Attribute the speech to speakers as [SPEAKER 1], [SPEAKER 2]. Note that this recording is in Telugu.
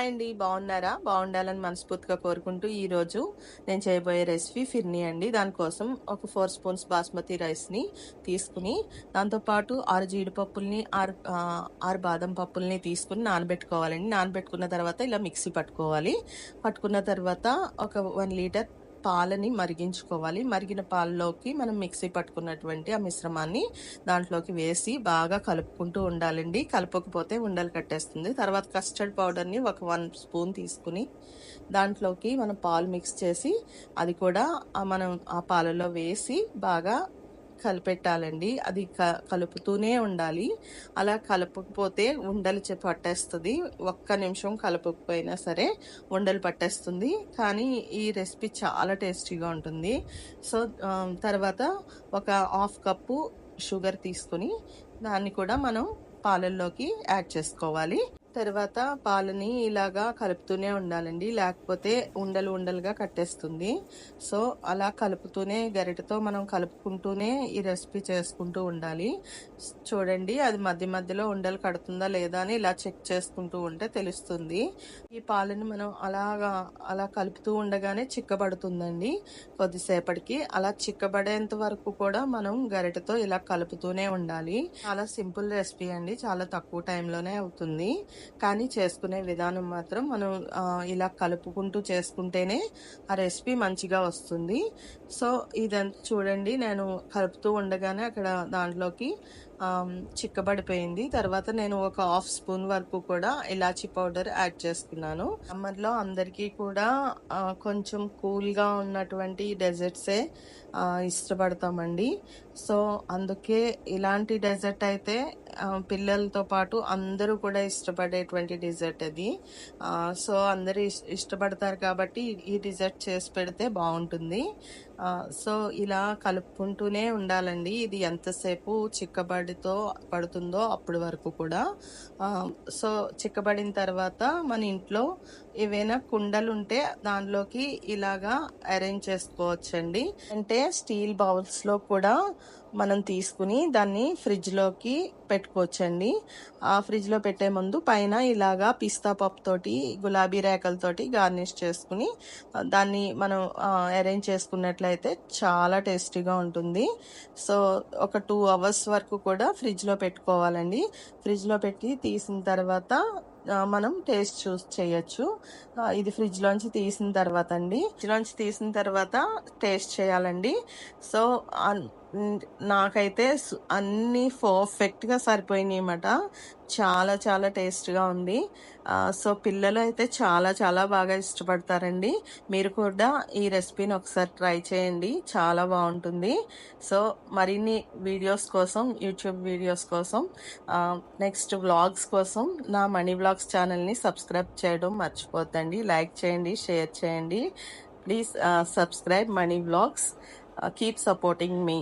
[SPEAKER 1] హాయ్ అండి, బాగున్నారా? బాగుండాలని మనస్ఫూర్తిగా కోరుకుంటూ ఈరోజు నేను చేయబోయే రెసిపీ ఫిర్నీ అండి. దానికోసం ఒక 4 స్పూన్స్ బాస్మతి రైస్ని తీసుకుని, దాంతోపాటు 6 జీడిపప్పుల్ని 6 బాదం పప్పుల్ని తీసుకుని నానబెట్టుకోవాలండి. నానబెట్టుకున్న తర్వాత ఇలా మిక్సీ పట్టుకోవాలి. పట్టుకున్న తర్వాత ఒక 1 లీటర్ పాలని మరిగించుకోవాలి. మరిగిన పాలలోకి మనం మిక్సీ పట్టుకున్నటువంటి ఆ మిశ్రమాన్ని దాంట్లోకి వేసి బాగా కలుపుకుంటూ ఉండాలండి. కలపకపోతే ఉండలు కట్టేస్తుంది. తర్వాత కస్టర్డ్ పౌడర్ని ఒక 1 స్పూన్ తీసుకుని దాంట్లోకి మనం పాలు మిక్స్ చేసి అది కూడా మనం ఆ పాలలో వేసి బాగా కలిపెట్టాలండి. అది కలుపుతూనే ఉండాలి. అలా కలపకపోతే ఉండలు పట్టేస్తుంది. ఒక్క నిమిషం కలపకపోయినా సరే ఉండలు పట్టేస్తుంది. కానీ ఈ రెసిపీ చాలా టేస్టీగా ఉంటుంది. సో తర్వాత ఒక 1/2 కప్పు షుగర్ తీసుకుని దాన్ని కూడా మనం పాలల్లోకి యాడ్ చేసుకోవాలి. తర్వాత పాలని ఇలాగా కలుపుతూనే ఉండాలండి, లేకపోతే ఉండలు ఉండలుగా కట్టేస్తుంది. సో అలా కలుపుతూనే గరిటతో మనం కలుపుకుంటూనే ఈ రెసిపీ చేసుకుంటూ ఉండాలి. చూడండి, అది మధ్య మధ్యలో ఉండలు కడుతుందా లేదా అని ఇలా చెక్ చేసుకుంటూ ఉంటే తెలుస్తుంది. ఈ పాలని మనం అలా కలుపుతూ ఉండగానే చిక్కబడుతుందండి. కొద్దిసేపటికి అలా చిక్కబడేంత వరకు కూడా మనం గరిటతో ఇలా కలుపుతూనే ఉండాలి. చాలా సింపుల్ రెసిపీ అండి, చాలా తక్కువ టైంలోనే అవుతుంది. కానీ చేసుకునే విధానం మాత్రం మనం ఇలా కలుపుకుంటూ చేసుకుంటేనే ఆ రెసిపీ మంచిగా వస్తుంది. సో ఇదంతా చూడండి, నేను కలుపుతూ ఉండగానే అక్కడ దాంట్లోకి చిక్కబడిపోయింది. తర్వాత నేను ఒక 1/2 స్పూన్ వరకు కూడా ఇలాచీ పౌడర్ యాడ్ చేసుకున్నాను. సమ్మర్లో అందరికీ కూడా కొంచెం కూల్గా ఉన్నటువంటి డెజర్ట్సే ఇష్టపడతామండి. సో అందుకే ఇలాంటి డెజర్ట్ అయితే పిల్లలతో పాటు అందరూ కూడా ఇష్టపడేటువంటి డిజర్ట్ అది. సో అందరూ ఇష్టపడతారు కాబట్టి ఈ డిజర్ట్ చేసి పెడితే బాగుంటుంది. సో ఇలా కలుపుకుంటూనే ఉండాలండి. ఇది ఎంతసేపు పడుతుందో అప్పటి వరకు కూడా. సో చిక్కబడిన తర్వాత మన ఇంట్లో ఏవైనా కుండలు ఉంటే దానిలోకి ఇలాగా అరేంజ్ చేసుకోవచ్చండి. అంటే స్టీల్ బౌల్స్లో కూడా మనం తీసుకుని దాన్ని ఫ్రిడ్జ్లోకి పెట్టుకోవచ్చండి. ఆ ఫ్రిడ్జ్లో పెట్టే ముందు పైన ఇలాగా పిస్తా పప్పుతోటి గులాబీ రేకలతోటి గార్నిష్ చేసుకుని దాన్ని మనం అరేంజ్ చేసుకున్నట్లయితే చాలా టేస్టీగా ఉంటుంది. సో ఒక 2 అవర్స్ వరకు కూడా ఫ్రిడ్జ్లో పెట్టుకోవాలండి. ఫ్రిడ్జ్లో పెట్టి తీసిన తర్వాత మనం టేస్ట్ చేయొచ్చు. ఇది ఫ్రిడ్జ్లోంచి తీసిన తర్వాత టేస్ట్ చేయాలండి. సో నాకైతే అన్నీ పర్ఫెక్ట్గా సరిపోయినాయి అన్నమాట. చాలా చాలా టేస్ట్గా ఉంది. సో పిల్లలు అయితే చాలా చాలా బాగా ఇష్టపడతారండి. మీరు కూడా ఈ రెసిపీని ఒకసారి ట్రై చేయండి, చాలా బాగుంటుంది. సో మరిన్ని వీడియోస్ కోసం, యూట్యూబ్ వీడియోస్ కోసం, నెక్స్ట్ వ్లాగ్స్ కోసం నా మనీ వ్లాగ్స్ ఛానల్ని సబ్స్క్రైబ్ చేయడం మర్చిపోద్దండి. లైక్ చేయండి, షేర్ చేయండి. Please subscribe money vlogs. Keep supporting me.